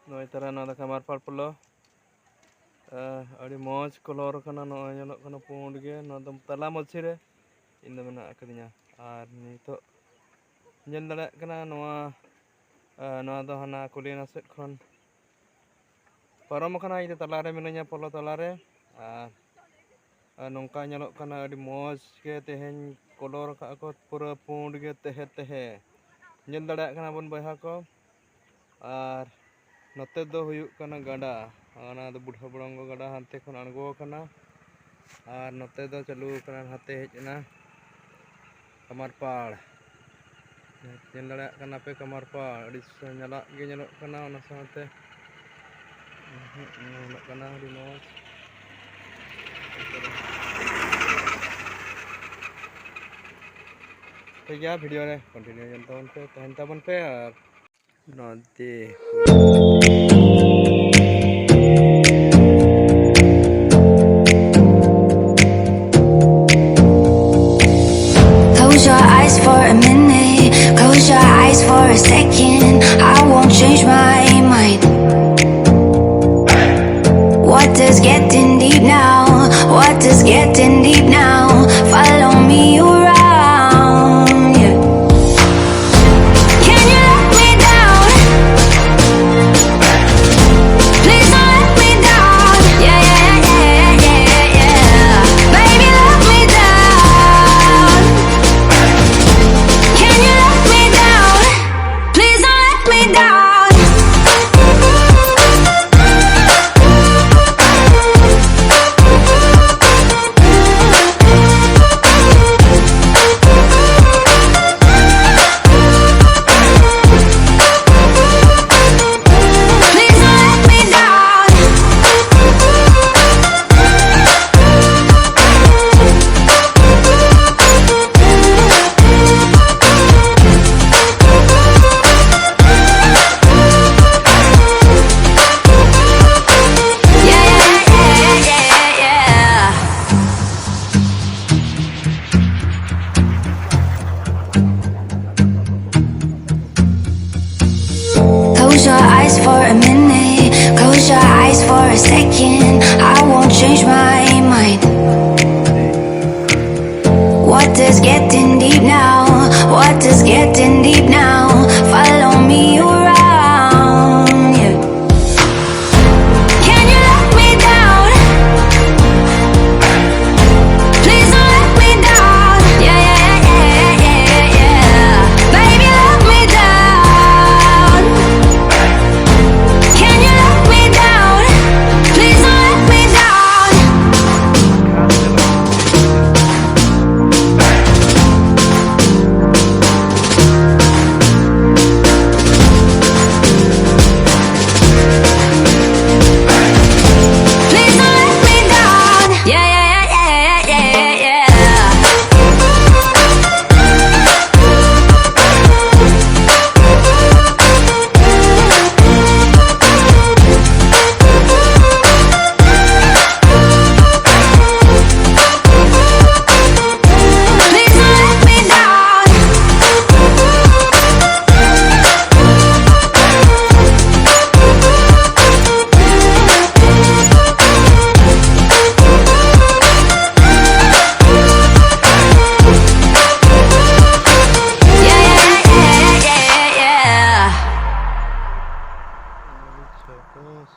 Noi tara na Kamarpar pulo. Adi moj kolor kana noi nyelok kana pund ge no dom tala mochire inda mena akadinya ar nito nyel dala kana noa noa do hana kulina set khon parom kana ide talare menanya polo talare nongka nyelok kana adi moj ge tehen kolor ka ko pura pund ge tehe tehe nyel dala kana bon baiha ko ar note do huyuk kana gada ana do budha budongo gada hante khon ango kana ar note do chalu kana hate hejna Kamarpar nyel dala kana pe Kamarpar adi nyala ge nyelok kana ona sate nyelok kana di mos ठीक है video रे continue जनता बन पे तहनता बन पे और नदी Close your eyes for a minute, close your eyes for a second. I won't change my mind. What does getting deep now? What does getting deep now? Follow me around, yeah. Can you let me down? Please don't let me down. Yeah, yeah, yeah, yeah, yeah. Baby, let me down. Can you let me down? Please don't let me down. Close your eyes for a minute, close your eyes for a second. I won't change my mind. What does getting deep now? What does getting deep now? Follow me around, yeah. Can you let me down? Please don't let me down. Yeah, yeah, yeah, yeah, yeah. Baby, let me down. Can you let me down? Please don't let me down. Please don't let me down. Yeah, yeah, yeah, yeah, yeah, Please don't let me down. Yeah, yeah, yeah, yeah, yeah. Chakos.